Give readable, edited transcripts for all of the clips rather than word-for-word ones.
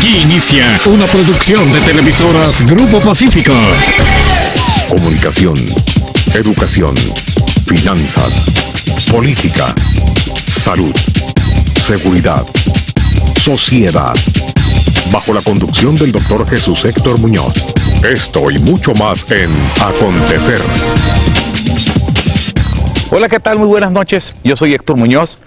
Aquí inicia una producción de Televisoras Grupo Pacífico. Comunicación, educación, finanzas, política, salud, seguridad, sociedad. Bajo la conducción del Dr. Jesús Héctor Muñoz. Esto y mucho más en Acontecer. Hola, ¿qué tal? Muy buenas noches. Yo soy Héctor Muñoz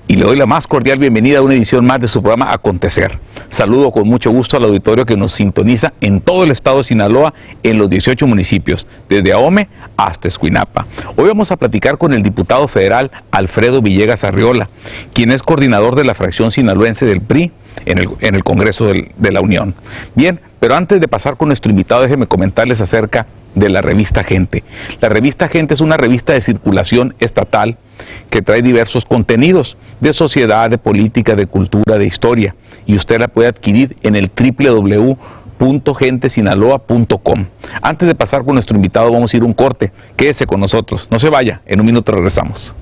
y le doy la más cordial bienvenida a una edición más de su programa Acontecer. Saludo con mucho gusto al auditorio que nos sintoniza en todo el estado de Sinaloa, en los 18 municipios, desde Ahome hasta Escuinapa. Hoy vamos a platicar con el diputado federal Alfredo Villegas Arriola, quien es coordinador de la fracción sinaloense del PRI en el Congreso de la Unión. Bien, pero antes de pasar con nuestro invitado, déjenme comentarles acerca de la revista Gente. La revista Gente es una revista de circulación estatal que trae diversos contenidos de sociedad, de política, de cultura, de historia, y usted la puede adquirir en el www.gentesinaloa.com. Antes de pasar con nuestro invitado, vamos a ir a un corte. Quédese con nosotros, no se vaya, en un minuto regresamos.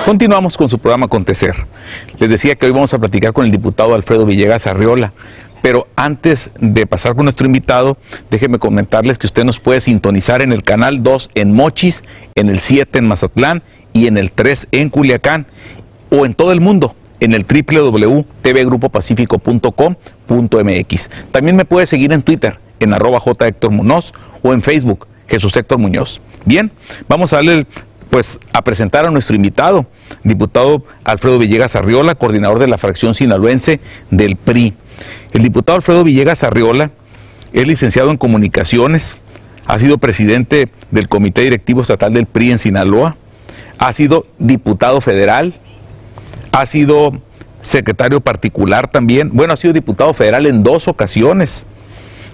Continuamos con su programa Acontecer. Les decía que hoy vamos a platicar con el diputado Alfredo Villegas Arriola, pero antes de pasar con nuestro invitado, déjenme comentarles que usted nos puede sintonizar en el canal 2 en Mochis, en el 7 en Mazatlán y en el 3 en Culiacán, o en todo el mundo, en el www.tvgrupopacifico.com.mx. También me puede seguir en Twitter, en @jHéctorMuñoz, o en Facebook, Jesús Héctor Muñoz. Bien, vamos a darle a presentar a nuestro invitado, diputado Alfredo Villegas Arriola, coordinador de la fracción sinaloense del PRI. El diputado Alfredo Villegas Arriola es licenciado en Comunicaciones, ha sido presidente del Comité Directivo Estatal del PRI en Sinaloa, ha sido diputado federal, ha sido secretario particular también, ha sido diputado federal en 2 ocasiones,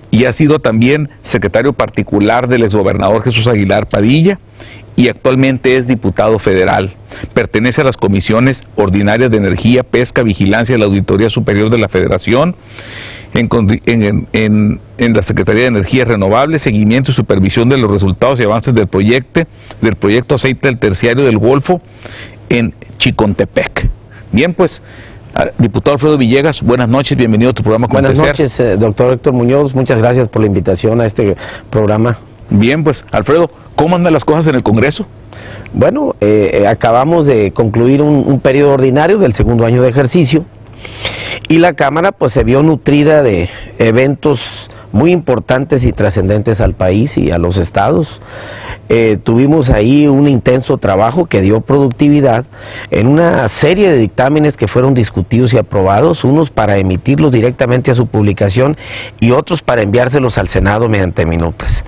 y ha sido también secretario particular del exgobernador Jesús Aguilar Padilla, y actualmente es diputado federal. Pertenece a las comisiones ordinarias de Energía, Pesca, Vigilancia y la Auditoría Superior de la Federación, en la Secretaría de Energías Renovables, seguimiento y supervisión de los resultados y avances del proyecto Aceite del Terciario del Golfo en Chicontepec. Bien, diputado Alfredo Villegas, buenas noches, bienvenido a tu programa Acontecer. Buenas noches, doctor Héctor Muñoz, muchas gracias por la invitación a este programa. Bien, Alfredo, ¿cómo andan las cosas en el Congreso? Bueno, acabamos de concluir un periodo ordinario del segundo año de ejercicio y la Cámara se vio nutrida de eventos muy importantes y trascendentes al país y a los estados. Tuvimos ahí un intenso trabajo que dio productividad en una serie de dictámenes que fueron discutidos y aprobados, unos para emitirlos directamente a su publicación y otros para enviárselos al Senado mediante minutas.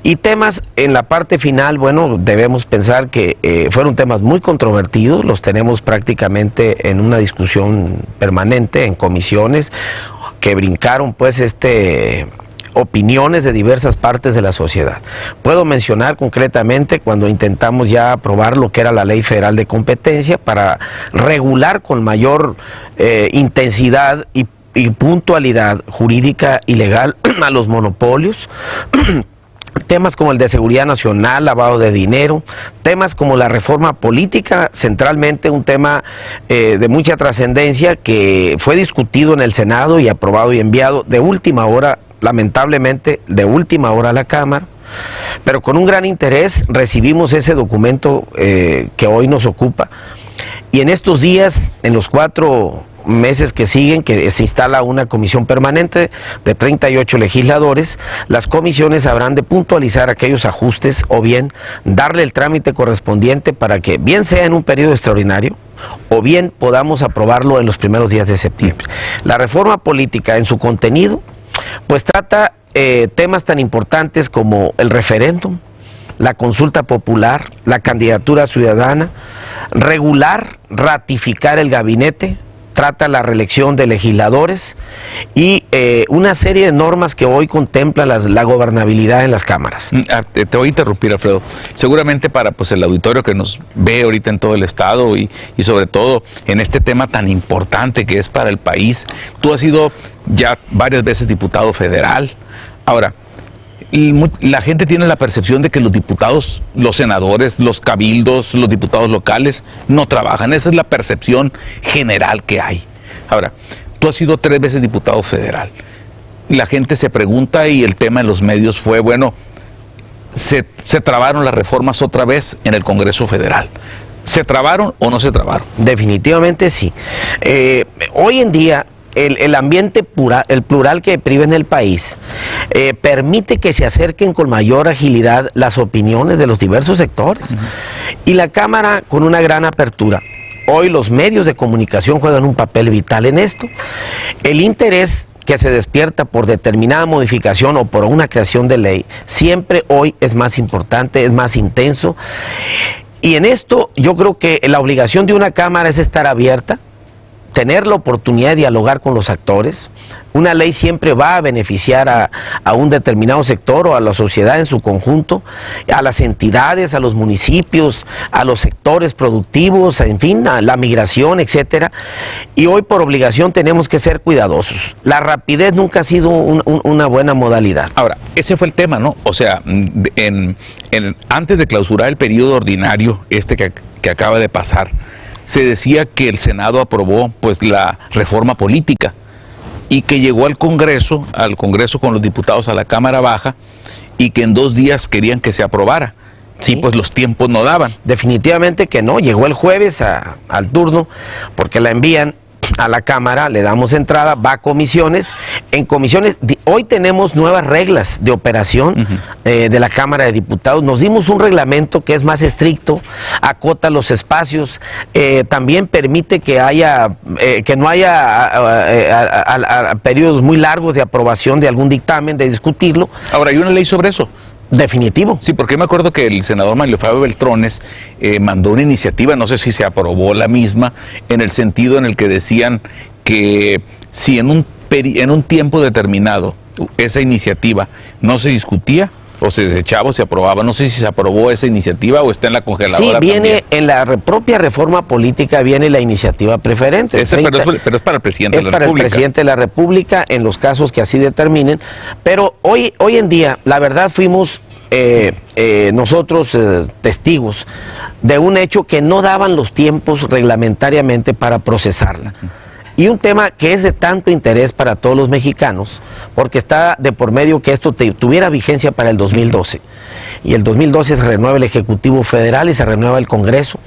Y temas en la parte final, debemos pensar que fueron temas muy controvertidos, los tenemos prácticamente en una discusión permanente en comisiones que brincaron opiniones de diversas partes de la sociedad. Puedo mencionar concretamente cuando intentamos ya aprobar lo que era la Ley Federal de Competencia para regular con mayor intensidad y puntualidad jurídica y legal a los monopolios. Temas como el de seguridad nacional, lavado de dinero, temas como la reforma política, centralmente un tema de mucha trascendencia que fue discutido en el Senado y aprobado y enviado de última hora, lamentablemente de última hora a la Cámara, pero con un gran interés recibimos ese documento que hoy nos ocupa. Y en estos días, en los 4 meses que siguen, que se instala una comisión permanente de 38 legisladores, las comisiones habrán de puntualizar aquellos ajustes o bien darle el trámite correspondiente para que bien sea en un periodo extraordinario o bien podamos aprobarlo en los primeros días de septiembre. La reforma política en su contenido trata temas tan importantes como el referéndum, la consulta popular, la candidatura ciudadana, regular, ratificar el gabinete, trata la reelección de legisladores y una serie de normas que hoy contemplan la gobernabilidad en las cámaras. Te voy a interrumpir, Alfredo. Seguramente para pues el auditorio que nos ve ahorita en todo el estado y sobre todo en este tema tan importante que es para el país, tú has sido ya varias veces diputado federal. Ahora, la gente tiene la percepción de que los diputados, los senadores, los cabildos, los diputados locales no trabajan. Esa es la percepción general que hay. Ahora, tú has sido 3 veces diputado federal. La gente se pregunta y el tema en los medios fue, bueno, se trabaron las reformas otra vez en el Congreso Federal. ¿Se trabaron o no se trabaron? Definitivamente sí. Hoy en día el ambiente plural que priva en el país permite que se acerquen con mayor agilidad las opiniones de los diversos sectores. Y la Cámara con una gran apertura. Hoy los medios de comunicación juegan un papel vital en esto. El interés que se despierta por determinada modificación o por una creación de ley, siempre hoy es más importante, es más intenso. Y en esto yo creo que la obligación de una Cámara es estar abierta, tener la oportunidad de dialogar con los actores. Una ley siempre va a beneficiar a un determinado sector o a la sociedad en su conjunto, a las entidades, a los municipios, a los sectores productivos, en fin, a la migración, etcétera. Y hoy por obligación tenemos que ser cuidadosos. La rapidez nunca ha sido una buena modalidad. Ahora, ese fue el tema, ¿no? O sea, antes de clausurar el periodo ordinario, que acaba de pasar, se decía que el Senado aprobó pues la reforma política y que llegó al Congreso con los diputados a la Cámara Baja y que en 2 días querían que se aprobara. Sí, pues los tiempos no daban. Definitivamente que no, llegó el jueves al turno porque la envían a la Cámara, le damos entrada, va a comisiones. En comisiones, hoy tenemos nuevas reglas de operación de la Cámara de Diputados. Nos dimos un reglamento que es más estricto, acota los espacios, también permite que no haya periodos muy largos de aprobación de algún dictamen, de discutirlo. Ahora, ¿hay una ley sobre eso? Definitivo. Sí, porque me acuerdo que el senador Manlio Fabio Beltrones mandó una iniciativa, no sé si se aprobó la misma, en el sentido en el que decían que si en un tiempo determinado esa iniciativa no se discutía, o se desechaba o se aprobaba, no sé si se aprobó esa iniciativa o está en la congeladora. Sí, viene también. En la propia reforma política viene la iniciativa preferente. Pero es para el presidente de la República. Es para el presidente de la República en los casos que así determinen. Pero hoy en día, la verdad, fuimos nosotros testigos de un hecho que no daban los tiempos reglamentariamente para procesarla. Y un tema que es de tanto interés para todos los mexicanos, porque está de por medio que esto tuviera vigencia para el 2012. Y el 2012 se renueva el Ejecutivo Federal y se renueva el Congreso.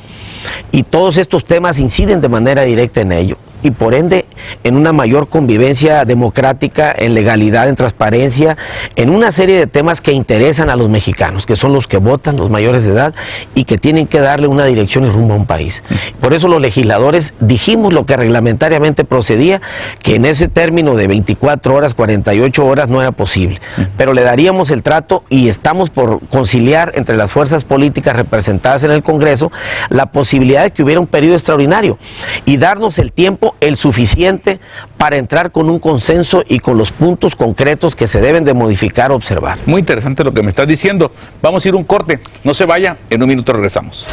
Y todos estos temas inciden de manera directa en ello. Y por ende, en una mayor convivencia democrática, en legalidad, en transparencia, en una serie de temas que interesan a los mexicanos, que son los que votan, los mayores de edad, y que tienen que darle una dirección y rumbo a un país. Por eso los legisladores dijimos lo que reglamentariamente procedía, que en ese término de 24 horas, 48 horas no era posible. Pero le daríamos el trato y estamos por conciliar entre las fuerzas políticas representadas en el Congreso la posibilidad de que hubiera un periodo extraordinario y darnos el tiempo el suficiente para entrar con un consenso y con los puntos concretos que se deben de modificar o observar. Muy interesante lo que me estás diciendo. Vamos a ir a un corte. No se vaya, en un minuto regresamos.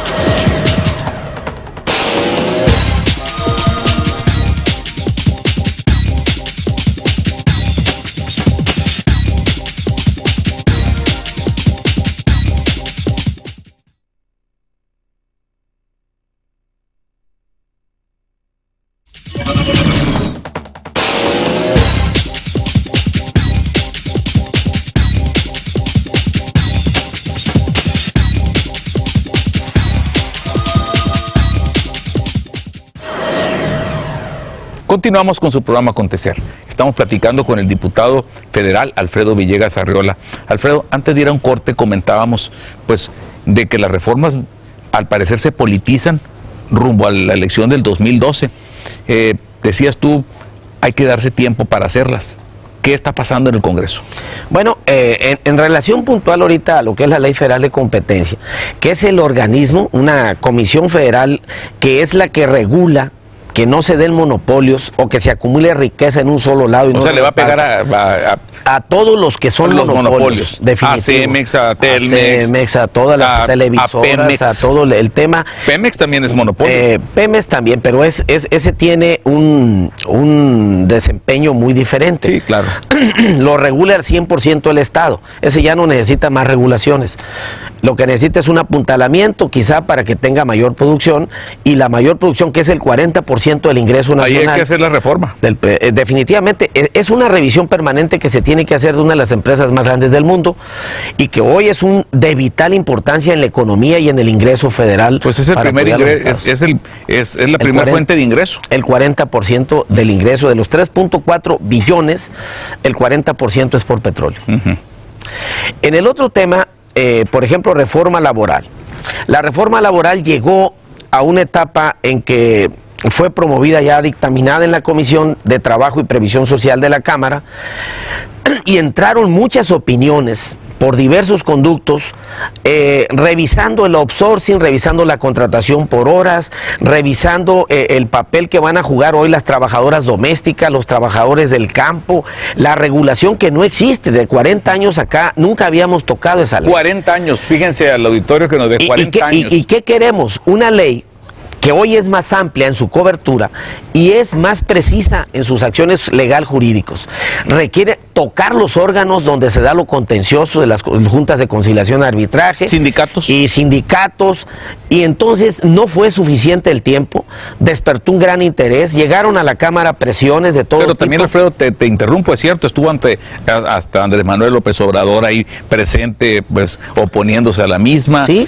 Continuamos con su programa Acontecer. Estamos platicando con el diputado federal Alfredo Villegas Arriola. Alfredo, antes de ir a un corte comentábamos pues de que las reformas al parecer se politizan rumbo a la elección del 2012. Decías tú, hay que darse tiempo para hacerlas. ¿Qué está pasando en el Congreso? Bueno, en relación puntual ahorita a lo que es la Ley Federal de Competencia, que es el organismo, una comisión federal que es la que regula que no se den monopolios o que se acumule riqueza en un solo lado. Y o no sea, le va a pegar a todos los que son los monopolios. A Cemex, a Telmex. A Cemex, a todas las televisoras, a todo el tema. Pemex también es monopolio. Pemex también, pero ese tiene un desempeño muy diferente. Sí, claro. Lo regula al 100% el Estado. Ese ya no necesita más regulaciones. Lo que necesita es un apuntalamiento, quizá para que tenga mayor producción, y la mayor producción, que es el 40% del ingreso nacional. Ahí hay que hacer la reforma. Definitivamente, es una revisión permanente que se tiene que hacer de una de las empresas más grandes del mundo, y que hoy es de vital importancia en la economía y en el ingreso federal. Pues es el primer ingreso, es la primera fuente de ingreso. El 40% del ingreso, de los 3.4 billones, el 40% es por petróleo. En el otro tema, por ejemplo, reforma laboral. La reforma laboral llegó a una etapa en que fue promovida, ya dictaminada en la Comisión de Trabajo y Previsión Social de la Cámara, y entraron muchas opiniones por diversos conductos, revisando el outsourcing, revisando la contratación por horas, revisando el papel que van a jugar hoy las trabajadoras domésticas, los trabajadores del campo, la regulación que no existe. De 40 años acá nunca habíamos tocado esa ley. 40 años, fíjense al auditorio que nos dé 40 años. ¿Y qué queremos? Una ley que hoy es más amplia en su cobertura y es más precisa en sus acciones legal jurídicos. Requiere tocar los órganos donde se da lo contencioso de las juntas de conciliación y arbitraje. Sindicatos. Y entonces no fue suficiente el tiempo, despertó un gran interés, llegaron a la Cámara presiones de todo tipo. Pero también, Alfredo, te interrumpo, es cierto, estuvo hasta Andrés Manuel López Obrador ahí presente, pues oponiéndose a la misma. ¿Sí?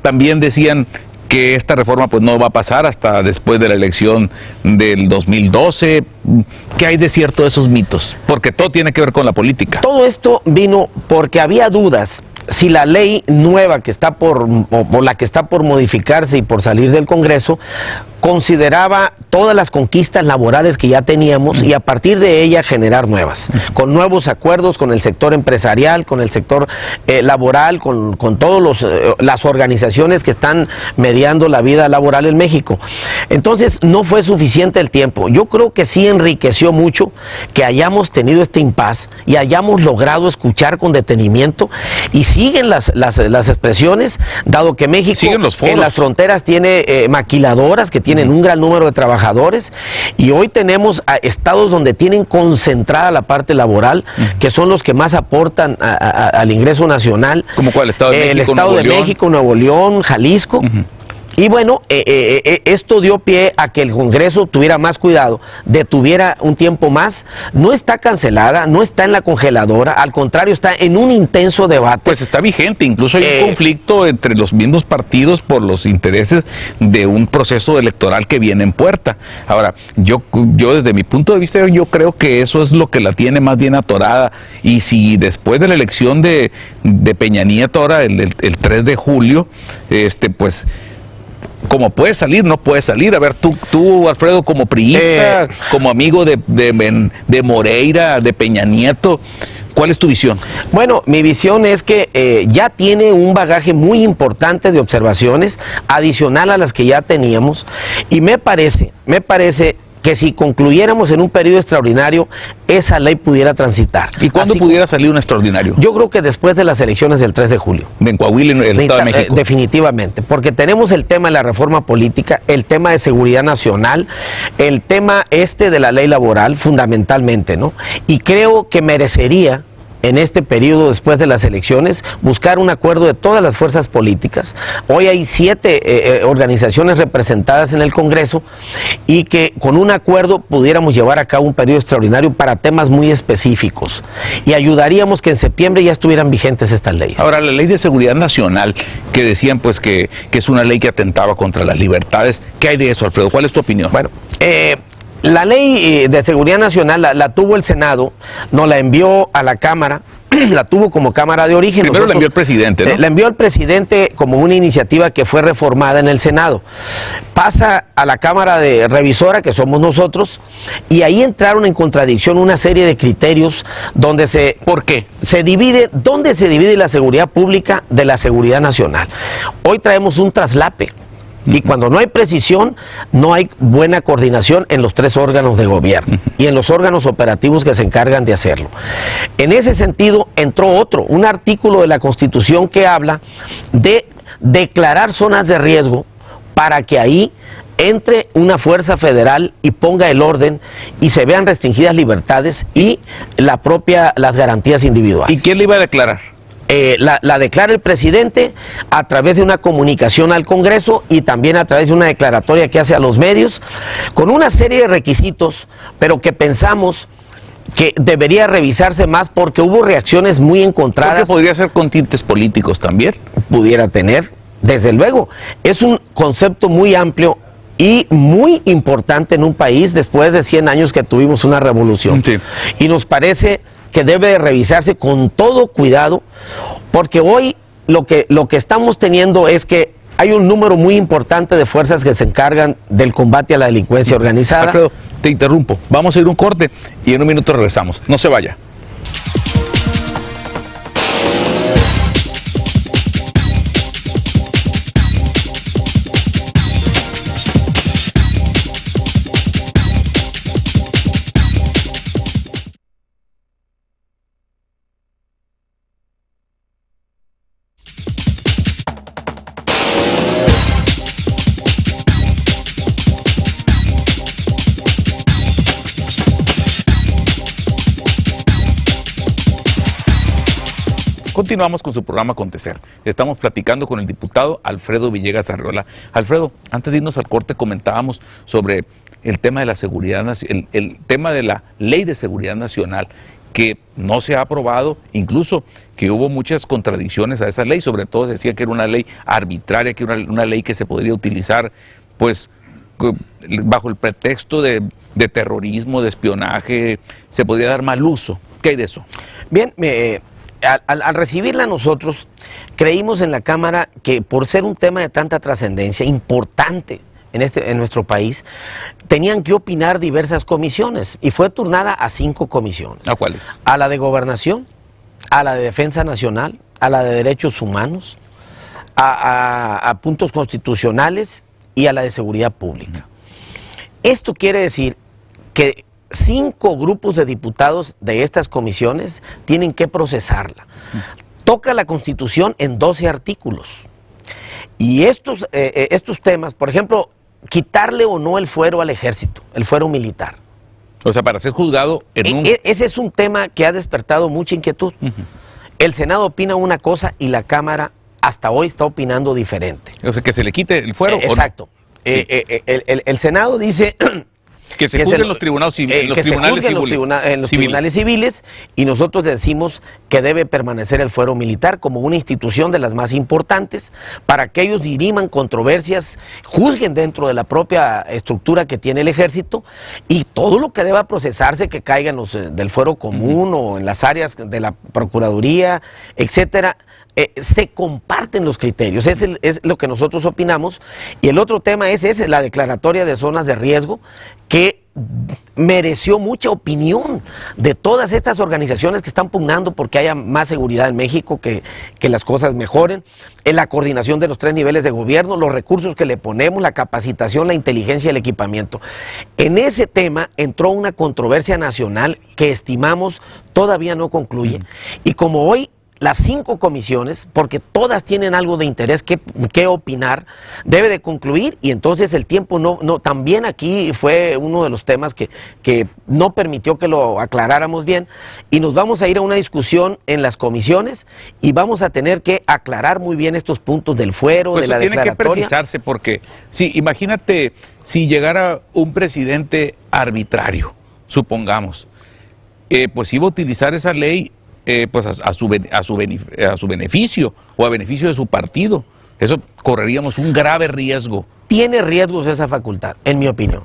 También decían que esta reforma pues no va a pasar hasta después de la elección del 2012. ¿Qué hay de cierto de esos mitos? Porque todo tiene que ver con la política. Todo esto vino porque había dudas si la ley nueva que está o la que está por modificarse y por salir del Congreso consideraba todas las conquistas laborales que ya teníamos y a partir de ella generar nuevas, con nuevos acuerdos con el sector empresarial, con el sector laboral, con todas las organizaciones que están mediando la vida laboral en México. Entonces no fue suficiente el tiempo. Yo creo que sí enriqueció mucho que hayamos tenido este impas y hayamos logrado escuchar con detenimiento, y siguen las expresiones, dado que México en las fronteras tiene maquiladoras que tienen un gran número de trabajadores, y hoy tenemos a estados donde tienen concentrada la parte laboral, que son los que más aportan al ingreso nacional. ¿Cómo cuál? ¿Estado de México, el Estado de México, Nuevo León, Jalisco. Y bueno, esto dio pie a que el Congreso tuviera más cuidado, detuviera un tiempo más. No está cancelada, no está en la congeladora, al contrario, está en un intenso debate. Pues está vigente, incluso hay un conflicto entre los mismos partidos por los intereses de un proceso electoral que viene en puerta. Ahora, yo desde mi punto de vista, yo creo que eso es lo que la tiene más bien atorada, y si después de la elección de Peña Nieto, ahora el 3 de julio, pues como puede salir, no puede salir. A ver, tú Alfredo, como priista, como amigo de Moreira, de Peña Nieto, ¿cuál es tu visión? Bueno, mi visión es que ya tiene un bagaje muy importante de observaciones, adicional a las que ya teníamos, y me parece que si concluyéramos en un periodo extraordinario, esa ley pudiera transitar. ¿Y cuándo pudiera salir un extraordinario? Yo creo que después de las elecciones del 3 de julio. En Coahuila, en el Estado de México. Definitivamente, porque tenemos el tema de la reforma política, el tema de seguridad nacional, el tema de la ley laboral, fundamentalmente, ¿no? Y creo que merecería, en este periodo después de las elecciones, buscar un acuerdo de todas las fuerzas políticas. Hoy hay 7 organizaciones representadas en el Congreso, y que con un acuerdo pudiéramos llevar a cabo un periodo extraordinario para temas muy específicos, y ayudaríamos que en septiembre ya estuvieran vigentes estas leyes. Ahora, la ley de seguridad nacional, que decían pues que es una ley que atentaba contra las libertades, ¿qué hay de eso, Alfredo? ¿Cuál es tu opinión? Bueno, la ley de seguridad nacional la tuvo el Senado, nos la envió a la Cámara, la tuvo como Cámara de origen. Primero la envió el presidente, ¿no? La envió el presidente como una iniciativa que fue reformada en el Senado. Pasa a la Cámara de Revisora, que somos nosotros, y ahí entraron en contradicción una serie de criterios donde ¿Por qué? ¿Dónde se divide la seguridad pública de la seguridad nacional? Hoy traemos un traslape. Y cuando no hay precisión, no hay buena coordinación en los tres órganos de gobierno y en los órganos operativos que se encargan de hacerlo. En ese sentido, entró un artículo de la Constitución que habla de declarar zonas de riesgo para que ahí entre una fuerza federal y ponga el orden y se vean restringidas libertades y las garantías individuales. ¿Y quién le iba a declarar? La declara el presidente a través de una comunicación al Congreso y también a través de una declaratoria que hace a los medios, con una serie de requisitos, pero que pensamos que debería revisarse más porque hubo reacciones muy encontradas. Creo que podría ser con tintes políticos también. Pudiera tener, desde luego. Es un concepto muy amplio y muy importante en un país después de 100 años que tuvimos una revolución. Sí. Y nos parece que debe de revisarse con todo cuidado, porque hoy lo que estamos teniendo es que hay un número muy importante de fuerzas que se encargan del combate a la delincuencia organizada. Alfredo, te interrumpo. Vamos a ir a un corte y en un minuto regresamos. No se vaya. Continuamos con su programa Acontecer. Estamos platicando con el diputado Alfredo Villegas Arriola. Alfredo, antes de irnos al corte comentábamos sobre el tema de la seguridad, el tema de la Ley de Seguridad Nacional, que no se ha aprobado, incluso que hubo muchas contradicciones a esa ley, sobre todo decía que era una ley arbitraria, que era una ley que se podría utilizar pues bajo el pretexto de terrorismo, de espionaje, se podría dar mal uso. ¿Qué hay de eso? Bien, al recibirla nosotros, creímos en la Cámara que por ser un tema de tanta trascendencia, importante en nuestro país, tenían que opinar diversas comisiones y fue turnada a 5 comisiones. ¿A cuáles? A la de Gobernación, a la de Defensa Nacional, a la de Derechos Humanos, a puntos constitucionales y a la de Seguridad Pública. Esto quiere decir que 5 grupos de diputados de estas comisiones tienen que procesarla. Toca la Constitución en 12 artículos. Y estos temas, por ejemplo, quitarle o no el fuero al ejército, el fuero militar. O sea, para ser juzgado en Ese es un tema que ha despertado mucha inquietud. El Senado opina una cosa y la Cámara hasta hoy está opinando diferente. O sea, que se le quite el fuero. Exacto. Sí. El Senado dice que se juzguen los tribunales civiles. En los tribunales civiles, y nosotros decimos que debe permanecer el fuero militar como una institución de las más importantes para que ellos diriman controversias, juzguen dentro de la propia estructura que tiene el ejército y todo lo que deba procesarse que caiga en los del fuero común o en las áreas de la Procuraduría, etcétera. Se comparten los criterios, es lo que nosotros opinamos. Y el otro tema es ese, la declaratoria de zonas de riesgo, que mereció mucha opinión de todas estas organizaciones que están pugnando porque haya más seguridad en México, que las cosas mejoren, en la coordinación de los 3 niveles de gobierno, los recursos que le ponemos, la capacitación, la inteligencia y el equipamiento. En ese tema entró una controversia nacional que estimamos todavía no concluye, y como hoy las 5 comisiones, porque todas tienen algo de interés que opinar, debe de concluir, y entonces el tiempo también aquí fue uno de los temas que no permitió que lo aclaráramos bien, y nos vamos a ir a una discusión en las comisiones y vamos a tener que aclarar muy bien estos puntos del fuero, pues de la declaratoria. Tiene que precisarse porque, sí, imagínate si llegara un presidente arbitrario, supongamos, pues iba a utilizar esa ley pues a su beneficio o a beneficio de su partido. Eso correríamos un grave riesgo. Tiene riesgos esa facultad, en mi opinión.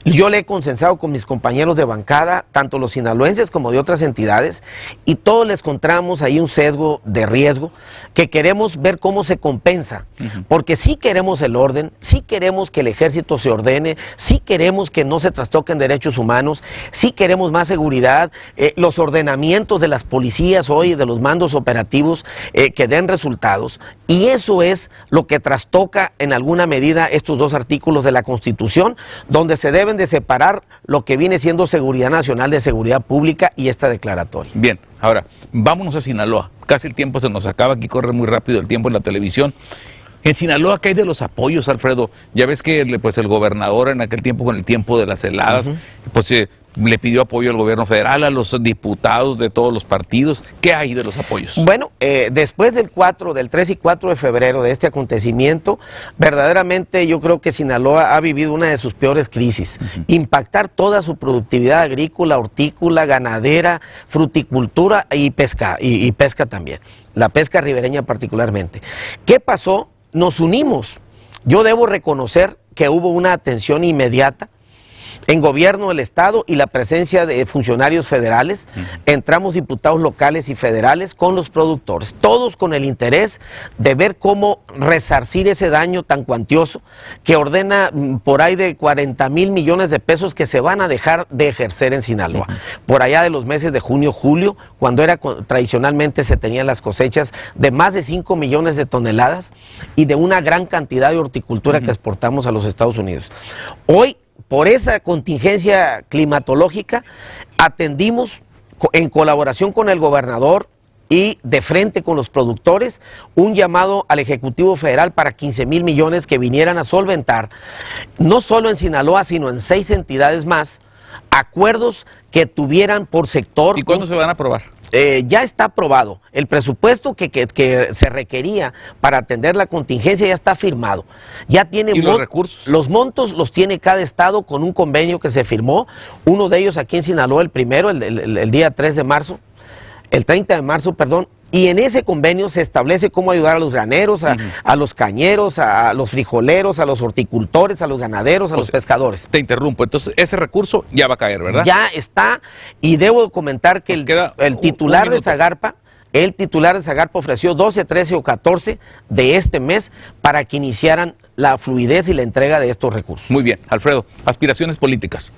Yo le he consensado con mis compañeros de bancada, tanto los sinaloenses como de otras entidades, y todos les encontramos ahí un sesgo de riesgo que queremos ver cómo se compensa, porque sí queremos el orden, sí queremos que el ejército se ordene, sí queremos que no se trastoquen derechos humanos, sí queremos más seguridad, los ordenamientos de las policías hoy, de los mandos operativos, que den resultados, y eso es lo que trastoca en alguna medida estos dos artículos de la Constitución, donde se deben de separar lo que viene siendo seguridad nacional de seguridad pública y esta declaratoria. Bien, ahora, vámonos a Sinaloa. Casi el tiempo se nos acaba, aquí corre muy rápido el tiempo en la televisión. En Sinaloa, ¿qué hay de los apoyos, Alfredo? Ya ves que pues, el gobernador en aquel tiempo, con el tiempo de las heladas, pues le pidió apoyo al gobierno federal, a los diputados de todos los partidos. ¿Qué hay de los apoyos? Bueno, después del 3 y 4 de febrero de este acontecimiento, verdaderamente yo creo que Sinaloa ha vivido una de sus peores crisis. Impactar toda su productividad agrícola, hortícola, ganadera, fruticultura y pesca también. La pesca ribereña particularmente. ¿Qué pasó? Nos unimos. Yo debo reconocer que hubo una atención inmediata en gobierno del Estado y la presencia de funcionarios federales. Entramos diputados locales y federales con los productores, todos con el interés de ver cómo resarcir ese daño tan cuantioso que ordena por ahí de 40,000 millones de pesos que se van a dejar de ejercer en Sinaloa. Por allá de los meses de junio, julio, cuando tradicionalmente se tenían las cosechas de más de 5 millones de toneladas y de una gran cantidad de horticultura que exportamos a los Estados Unidos. Hoy, por esa contingencia climatológica, atendimos en colaboración con el gobernador y de frente con los productores un llamado al Ejecutivo Federal para 15,000 millones que vinieran a solventar, no solo en Sinaloa, sino en 6 entidades más, acuerdos que tuvieran por sector. ¿Y cuándo se van a aprobar? Ya está aprobado. El presupuesto que se requería para atender la contingencia ya está firmado. Ya tiene. ¿Y los recursos? Los montos los tiene cada estado con un convenio que se firmó. Uno de ellos aquí en Sinaloa, el primero, el día 3 de marzo, el 30 de marzo, perdón. Y en ese convenio se establece cómo ayudar a los graneros, a los cañeros, a los frijoleros, a los horticultores, a los ganaderos, a los pescadores. Te interrumpo, entonces ese recurso ya va a caer, ¿verdad? Ya está, y debo comentar que el titular de Zagarpa, ofreció 12, 13 o 14 de este mes para que iniciaran la fluidez y la entrega de estos recursos. Muy bien, Alfredo, aspiraciones políticas.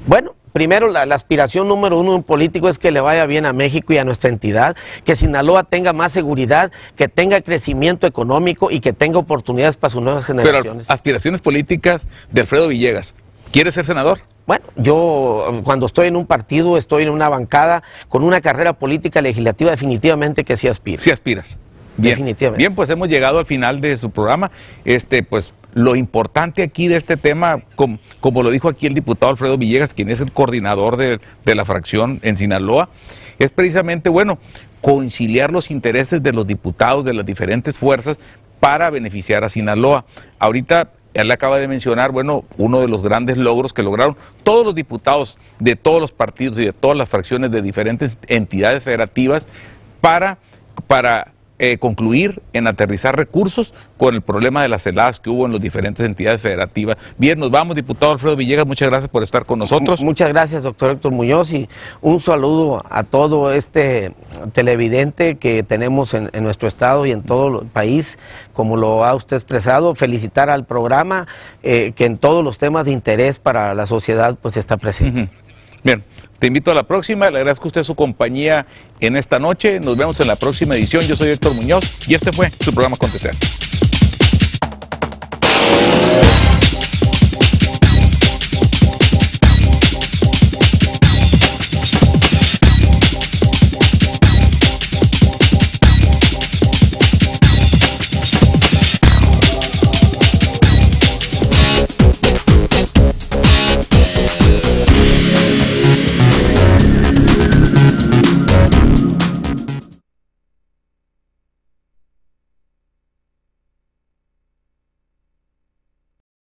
Bueno, primero, la aspiración número 1 de un político es que le vaya bien a México y a nuestra entidad, que Sinaloa tenga más seguridad, que tenga crecimiento económico y que tenga oportunidades para sus nuevas generaciones. Pero aspiraciones políticas de Alfredo Villegas. ¿Quieres ser senador? Bueno, yo cuando estoy en un partido, estoy en una bancada, con una carrera política legislativa, definitivamente que sí aspiro. Sí aspiras. Bien. Definitivamente. Bien, pues hemos llegado al final de su programa. Pues lo importante aquí de este tema, como lo dijo aquí el diputado Alfredo Villegas, quien es el coordinador de la fracción en Sinaloa, es precisamente, bueno, conciliar los intereses de los diputados de las diferentes fuerzas para beneficiar a Sinaloa. Ahorita él acaba de mencionar, bueno, uno de los grandes logros que lograron todos los diputados de todos los partidos y de todas las fracciones de diferentes entidades federativas para concluir en aterrizar recursos con el problema de las heladas que hubo en las diferentes entidades federativas. Bien, nos vamos, diputado Alfredo Villegas, muchas gracias por estar con nosotros. Muchas gracias, doctor Héctor Muñoz, y un saludo a todo este televidente que tenemos en nuestro estado y en todo el país, como lo ha usted expresado. Felicitar al programa, que en todos los temas de interés para la sociedad pues está presente. Bien, te invito a la próxima, le agradezco a usted su compañía en esta noche, nos vemos en la próxima edición. Yo soy Héctor Muñoz y este fue su programa Acontecer.